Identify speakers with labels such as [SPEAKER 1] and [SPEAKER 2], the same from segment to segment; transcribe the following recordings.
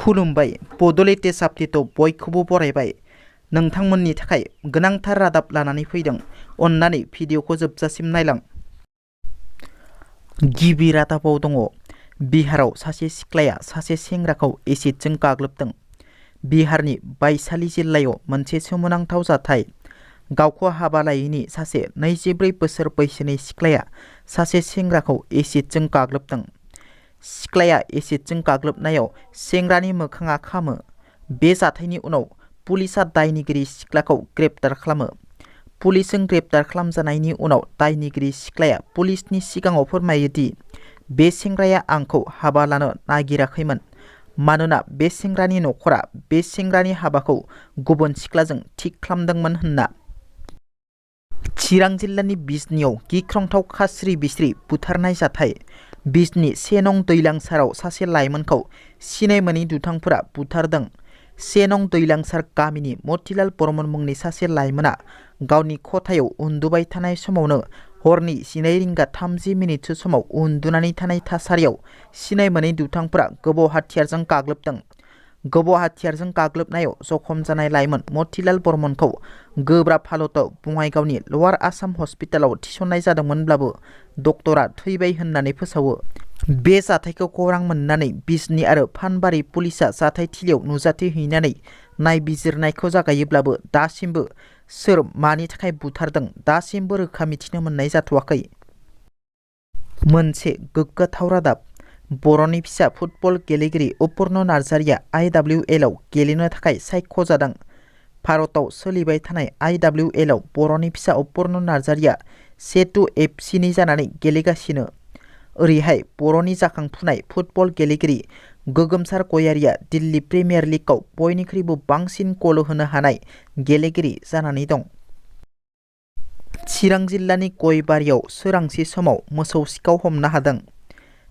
[SPEAKER 1] खुलुमबाय बड'लेटेस्ट आपडेटआव बयखौबो बरायबाय। नोंथांमोननि थाखाय गोनांथार रादाब लानानै फैदों। अन्नानै भिडिअखौ जोबजासिम नायलां। गिबि रादाबाव दङ बिहाराव सासे सिख्लाया सासे सेंग्राखौ एसिडजों गाग्लोबदों। बिहारनि वैशाली जिल्लायाव मोनसे सोमोनांथाव जाथाय। गावखौ हाबा लायैनि सासे 24 बोसोर बैसोनि सिख्लाया सासे सेंग्राखौ एसिडजों गाग्लोबदों। सिख्लाया एसिडजों गाग्लोबनायाव सेंग्रानि मोखाङा खामो। बे जाथायनि उनाव पुलिसआ दायनिगिरि सिख्लाखौ ग्रेप्तार खालामो। पुलिसजों ग्रेप्तार खालामजानायनि उनाव दायनिगिरि सिख्लाया पुलिसनि सिगाङाव फोरमायो दि बे सेंग्राया आंखौ हाबा लानो नागिराखैमोन, मानोना बे सेंग्रानि नखरा बे सेंग्रानि हाबाखौ गुबुन सिख्लाजों थिग खालामदोंमोन होनना। चिरां जिल्लानि बिजनीआव गिख्रंथाव खास्रि-बिस्रि बुथारनाय जाथाय। बिजनी 1 नं दैलांसाराव सासे लाइमोनखौ सिनाय मोनै दुथांफोरा बुथारदों। 1 नं दैलांसार गामिनि मतिलाल बर्मन मुंनि सासे लाइमोना गावनि खथायाव उन्दुबाय थानाय समावनो हरनि 12:30 समाव उन्दुनानै थानाय थासारियाव सिनाय मोनै दुथांफोरा गोबौ हाथियारजों गाग्लोबदों। गोबौ हाथियारजों गाग्लोबनायाव जखम जानाय लाइमोन मतिलाल बर्मनखौ गोब्राब हालतआव बङाइगावनि लवार आसाम हस्पिटालाव थिसननाय जादोंमोनब्लाबो डक्टरा थैबाय होननानै फोसावो। बे जाथायखौ खौरां मोननानै बिजनी आरो फानबारि पुलिसआ जाथायथिलियाव नुजाथि हैनानै नायबिजिरनायखौ जागायोब्लाबो दासिमबो सोर मानि थाखाय बुथारदों दासिमबो रोखा मिथिनो मोननाय जाथ'वाखै। मोनसे गोग्गाथाव रादाब। बर'नि फिसा फुटबल गेलेगिरि अपुर्न नार्जारिया IWL आव गेलेनो थाखाय सायख'जादों। भारताव सोलिबाय थानाय IWL आव बर'नि फिसा अपुर्न नार्जारिया सेतु FC नि जानानै गेलेगासिनो। ओरैहाय बर'नि जाखांफुनाय फुटबल गेलेगिरि गोगोमसार गयारिया दिल्ली प्रिमियार लीगआव बयनिख्रुइबो बांसिन गल होनो हानाय गेलेगिरि जानानै दं। चिरां जिल्लानि गयबारियाव सोरांसि समाव मोसौ सिखाव हमनो हादों।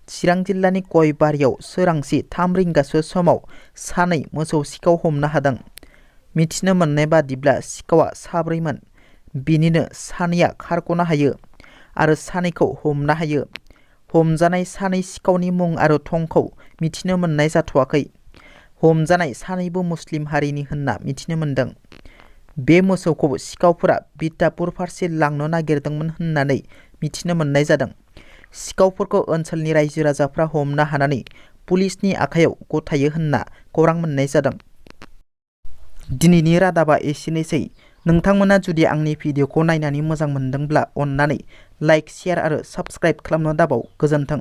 [SPEAKER 1] चिरां जिल्लानि गयबारियाव सोरांसि 3 रिंगासो समाव सानै मोसौ सिखाव हमनो हादों। मिथिनो मोननाय बादिब्ला सिखावा साब्रैमोन। बिनिनो सानैया खारग'नो हायो आरो सानैखौ हमनो हायो। हमजानाय सानै सिखावनि मुं आरो थंखौ मिथिनो मोननाय जाथ'वाखै। हमजानाय सानैबो मुस्लिम हारिनि होनना मिथिनो मोनदों। बे मोसौखौ सिखावफोरा बिद्दापुर फारसे लांनो नागिरदोंमोन होननानै मिथिनो मोननाय जादों। सिखावफोरखौ ओनसोलनि रायजो राजाफ्रा हमनो हानानै पुलिसनि आखायाव गथायो होनना खौरां मोननाय जादों। दिनैनि रादाबा एसेनोसै। नोंथांमोना जुदि आंनि भिडिअखौ नायनानै मोजां मोनदोंब्ला अन्नानै लाइक, शेयार आरो साबस्क्राइब खालामनो दाबाव। गोजोन्थों।